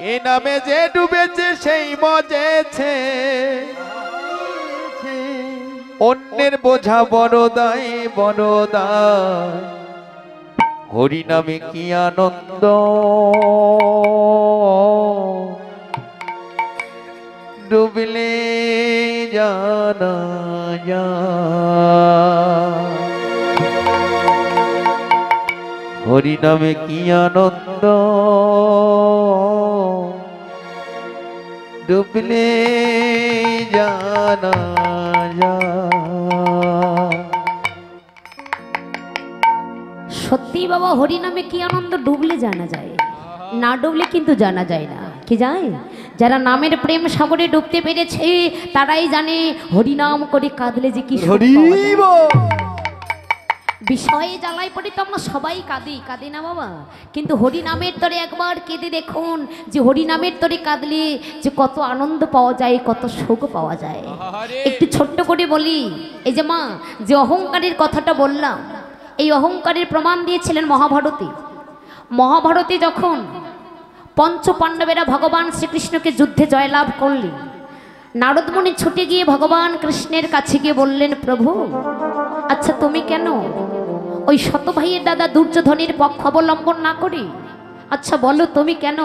এ নামে যে ডুবেছে সেই মজেছে, অন্যের বোঝা বড় দায় বড় দায়, হরি নামে কি আনন্দ ডুবলে জানা যায়। হরি নামে কি আনন্দ ডুবলে জানা যায়। সত্যি বাবা, হরি নামে কি আনন্দ ডুবলে জানা যায়, না ডুবলে কিন্তু জানা যায় না। কি যায়? যারা নামের প্রেম সাগরে ডুবতে পেরেছে তারাই জানে হরি নাম করে কাঁদলে যে কি সুখ পাওয়া যায়। বিষয়ে জ্বালাই পড়ে তো আমরা সবাই কাঁদি না বাবা, কিন্তু হরি নামের তরে একবার কেঁদে দেখুন যে হরি নামের তরে কাঁদলে যে কত আনন্দ পাওয়া যায়, কত সুখ পাওয়া যায়। একটু ছোট্ট করে বলি, এই যে মা যে অহংকারের কথাটা বললাম, এই অহংকারের প্রমাণ দিয়েছিলেন মহাভারতে। মহাভারতে যখন পঞ্চপাণ্ডবেরা ভগবান শ্রীকৃষ্ণকে যুদ্ধে জয়লাভ করলেন, নারদমুনি ছুটে গিয়ে ভগবান কৃষ্ণের কাছে গিয়ে বললেন, প্রভু আচ্ছা তুমি কেন ওই শত ভাইয়ের দাদা দুর্যোধনের পক্ষ অবলম্বন না করে, আচ্ছা বলো তুমি কেন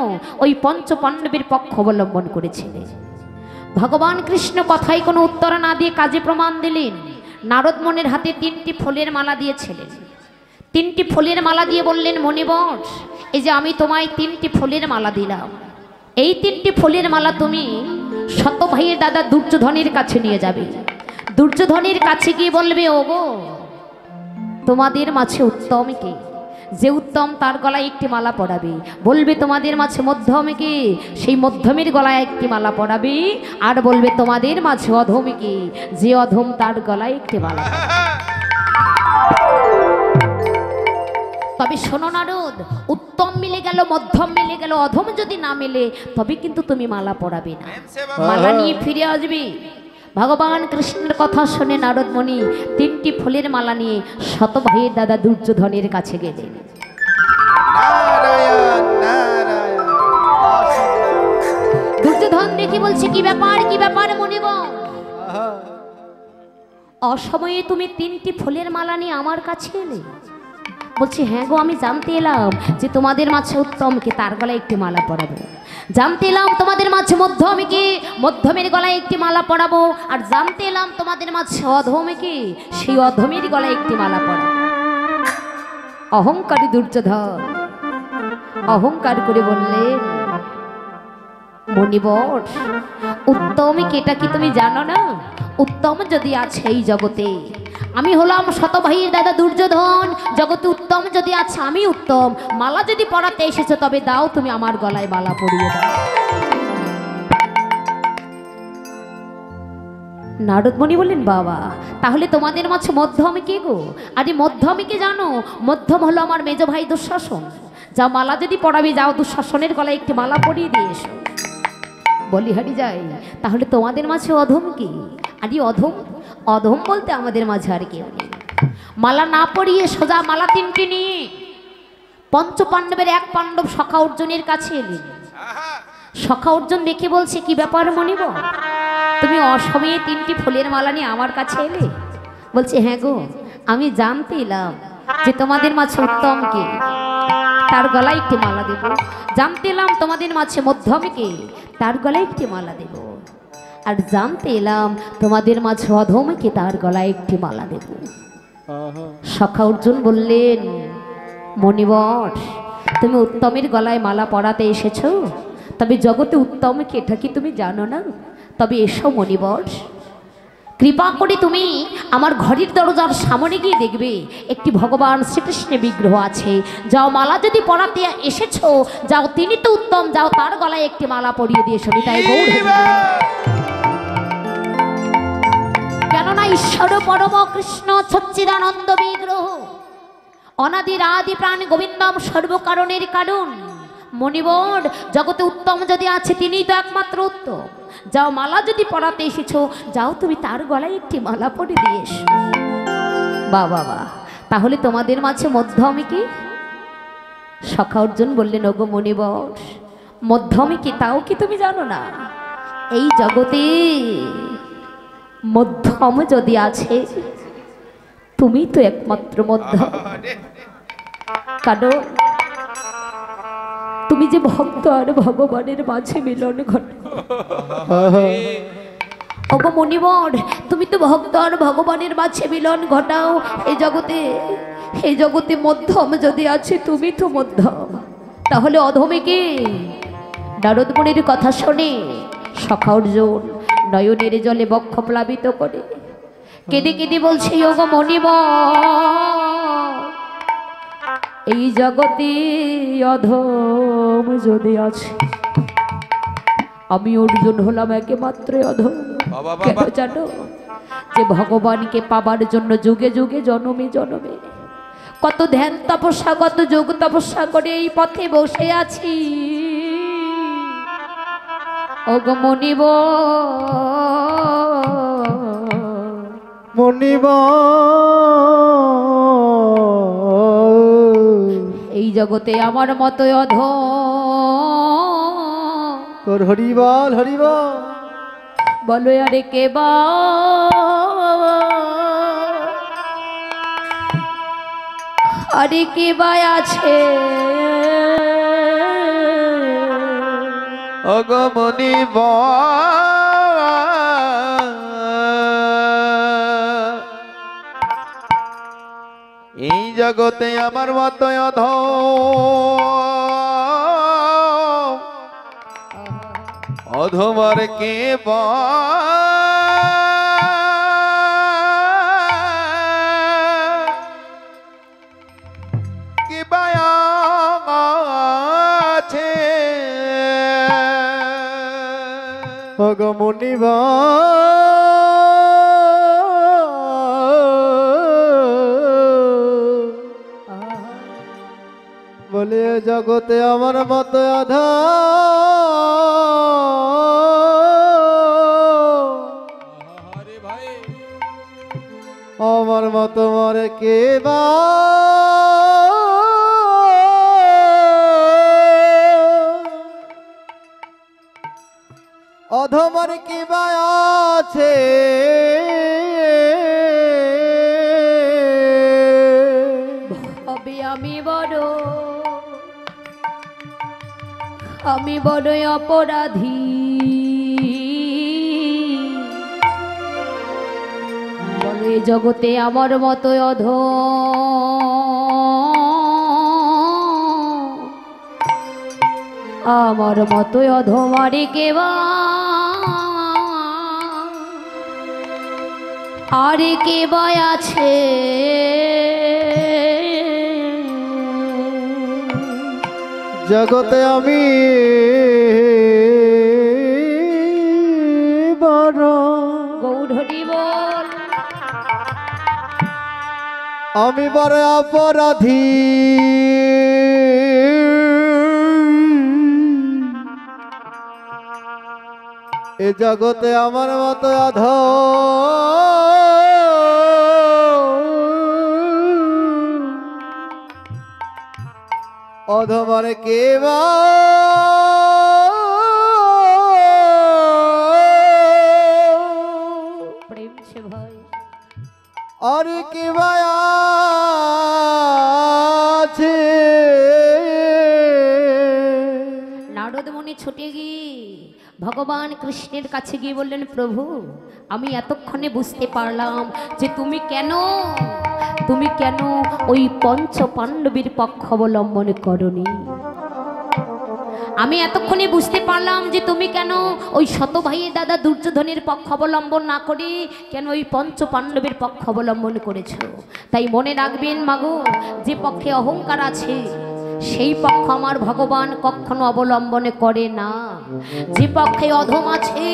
ওই পঞ্চপাণ্ডবের পক্ষ অবলম্বন করেছিলে? ভগবান কৃষ্ণ কথায় কোনো উত্তর না দিয়ে কাজে প্রমাণ দিলেন। নারদমুনির হাতে 3টি ফুলের মালা দিয়েছিলেন। 3টি ফুলের মালা দিয়ে বললেন, মণিবর এই যে আমি তোমায় 3টি ফুলের মালা দিলাম, এই 3টি ফুলের মালা তুমি শত ভাইয়ের দাদা দুর্যোধনের কাছে নিয়ে যাবে। দুর্যোধনের কাছে গিয়ে বলবে, ওগো তোমাদের মাঝে উত্তম কে? যে উত্তম তার গলায় একটি মালা পরাবে। বলবে তোমাদের মাঝে মধ্যম কে? সেই মধ্যমের গলায় একটি মালা পরাবে। আর বলবে তোমাদের মাঝে অধম কে? যে অধম তার গলায় একটি মালা পরাবে। তবে শোনো নারদ, উত্তম মিলে গেল, মধ্যম মিলে গেল, অধম যদি না মেলে তবে কিন্তু তুমি মালা পরাবে না, মালা নিয়ে ফিরে আসবে। ভগবান কৃষ্ণের কথা শুনে নারদমণি 3টি ফুলের মালা নিয়ে শত ভাইয়ের দাদা দুর্যোধনের কাছে গেলেন। দুর্যোধন দেখে বলছে, কি ব্যাপার কি ব্যাপার মনিবর, অসময়ে তুমি 3টি ফুলের মালা নিয়ে আমার কাছে এলে? বলছি, হ্যাঁ গো, আমি জানতে এলাম যে তোমাদের মাঝে উত্তমকে, তার গলায় একটি মালা পরাবো। জানতে এলাম তোমাদের মাঝে মধ্যমকে, মধ্যমের গলায় একটি মালা পরাবো। আর জানতে এলাম তোমাদের মাঝে অধমকে, সেই অধমের গলায় একটি মালা পরাবো। অহংকারী দুর্যোধন অহংকার করে বললেন, মণিবর উত্তমকে এটা কি তুমি জানো না? উত্তম যদি আছে এই জগতে, আমি হলাম শত ভাইয়ের দাদা দুর্যোধন, জগতে উত্তম যদি আছে আমি উত্তম। মালা যদি পরাতে এসেছো তবে দাও, তুমি আমার গলায় মালা পরিয়ে দাও। নারদমণি বললেন, বাবা তাহলে তোমাদের মাঝে মধ্যম কে গো? আরে মধ্যম কে জানো? মধ্যম হলো আমার মেজ ভাই দুঃশাসন। যা মালা যদি পরাবে যাও, দুঃশাসনের গলায় একটি মালা পরিয়ে দিয়ে এসো। বলিহারি যায়, তাহলে তোমাদের মাঝে অধম কি? আরে অধম অধম বলতে আমাদের মাঝে আর কেউ নেই। মালা না পরিয়ে সোজা মালা 3টি নিয়ে পঞ্চপাণ্ডবের এক পাণ্ডব সখা অর্জুনের কাছে এলেন। সখা অর্জুন দেখে বলছে, কি ব্যাপার মনিবর, তুমি অসময়ে 3টি ফুলের মালা নিয়ে আমার কাছে এলে? বলছে, হ্যাঁ গো, আমি জানতে এলাম যে তোমাদের মাঝে উত্তম কে, তার গলায় একটি মালা দেব। জানতে এলাম তোমাদের মাঝে মধ্যম কে, তার গলায় একটি মালা দেব। আর জানতে এলাম তোমাদের মাঝে অধম কে, তার গলায় একটি মালা দেব। সখা অর্জুন বললেন, মণিবর তুমি উত্তমের গলায় মালা পরাতে এসেছো, তবে জগতে উত্তম কে এটা কি তুমি জানো না? তবে এসো মণিবর, কৃপা করে তুমি আমার ঘরের দরজার সামনে গিয়ে দেখবে একটি ভগবান শ্রীকৃষ্ণের বিগ্রহ আছে। যাও, মালা যদি পরাতে এসেছো যাও, তিনি তো উত্তম, যাও তার গলায় একটি মালা পরিয়ে দিয়ে এসো। তাই গৌর, কেননা ঈশ্বর পরম কৃষ্ণ সচ্চিদানন্দ বিগ্রহ, অনাদির আদি প্রাণ গোবিন্দম সর্বকারণের কারণ। মণিবর জগতে উত্তম যদি আছে তিনিই তো একমাত্র উত্তম। যাও, মালা যদি পরাতে এসেছো যাও, তুমি তার গলায় একটি মালা পরিয়ে দিয়ে এসো। বাবা, তাহলে তোমাদের মাঝে মধ্যম কি? সখা অর্জুন বললেন, ওগো মণিবর, মধ্যমে কি তাও কি তুমি জানো না? এই জগতে মধ্যম যদি আছে, তুমি তো একমাত্র মধ্যম। কারণ তুমি যে ভক্ত আর ভগবানের মাঝে মিলন ঘটে। ওগো মণিবর, তুমি তো ভক্ত আর ভগবানের মাঝে মিলন ঘটাও। এই জগতে মধ্যম যদি আছে, তুমি তো মধ্যম, তাহলে অধমে কে? নারদ মুনির কথা শুনে সখা অর্জুন নয়নের জলে বক্ষ প্লাবিত করে কেঁদে কেঁদে বলছে, ওগো মণিবর, এই জগতে অধম যদি আছে, আমি অর্জুন হলাম একমাত্র অধম। কেন জানো? যে ভগবানকে পাবার জন্য যুগে যুগে জনমে জনমে কত ধ্যান তপস্যা, কত যোগ তপস্যা করে এই পথে বসে আছি। ওগো মণিবর, এই জগতে আমার মতো অধম হরিবল হরিবল বলো আরে কে বা? আরে কে বা আছে? ওগো মণিবর, এই জগতে আমার মতো অধমার কে বা? কে বা আছে? ওগো বলে জগতে আমার মতো আধা আমার মতো মরে কে বা? অধমর কি বা আছে? হবে আমি বড় অপরাধী। বলে জগতে আমার মতো আমার মতো অধমারে কেবা? আরে কে বা আছে? জগতে আমি বড় গৌধরী বল, আমি বড় অপরাধী। এ জগতে আমার মতো অধমার কে বা? প্রেম সে ভাই আর কে বা আছে? নারদ মুনি ছুটে গিয়ে ভগবান কৃষ্ণের কাছে গিয়ে বললেন, প্রভু, আমি এতক্ষণে বুঝতে পারলাম যে তুমি কেন ওই পঞ্চ পাণ্ডবের পক্ষ অবলম্বন করনি। আমি এতক্ষণে বুঝতে পারলাম যে তুমি কেন ওই শত ভাইয়ের দাদা দুর্যোধনের পক্ষ অবলম্বন না করে কেন ওই পঞ্চ পাণ্ডবের পক্ষ অবলম্বন করেছ। তাই মনে রাখবেন মাগো, যে পক্ষে অহংকার আছে সেই পক্ষ আমার ভগবান কখনো অবলম্বন করে না। যে পক্ষে অধম আছে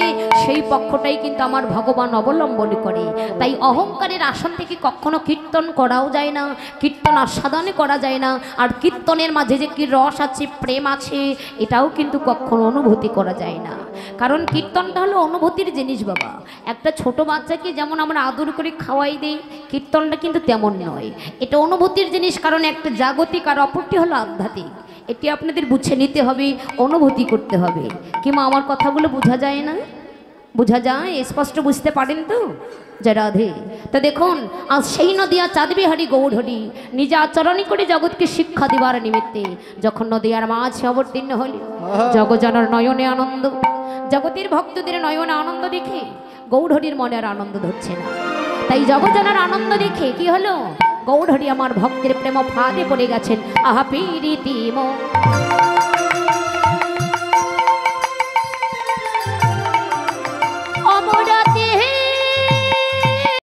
সেই পক্ষটাই কিন্তু আমার ভগবান অবলম্বন করে। তাই অহংকারের আসন থেকে কখনো কীর্তন করাও যায় না, কীর্তন আস্বাদনে করা যায় না। আর কীর্তনের মাঝে যে কি রস আছে, প্রেম আছে, এটাও কিন্তু কখনো অনুভূতি করা যায় না। কারণ কীর্তনটা হলো অনুভূতির জিনিস বাবা। একটা ছোট বাচ্চাকে যেমন আমরা আদর করে খাওয়াই দিই, কীর্তনটা কিন্তু তেমন নয়, এটা অনুভূতির জিনিস। কারণ একটা জাগতিক আর অপরটি হলো আধ্যাত্মিক। এটি আপনাদের বুঝে নিতে হবে, অনুভূতি করতে হবে। কিংবা আমার কথাগুলো বোঝা যায় না? বোঝা যায়? স্পষ্ট বুঝতে পারেন তো? জয় রাধে। তো দেখুন, আজ সেই নদিয়া চাঁদবিহারী গৌরহরি নিজে আচরণী করে জগৎকে শিক্ষা দেবার নিমিত্তে যখন নদিয়ার মাঝে অবতীর্ণ হল, জগজনের নয়নে আনন্দ, জগতের ভক্তদের নয়নে আনন্দ দেখে গৌরহরির মনে আর আনন্দ ধরছে না। তাই জগজনের আনন্দ দেখে কি হলো, গৌরহরি আমার ভক্তের প্রেম ফাঁদে পড়ে গেছেন। আহা পীরিতি মো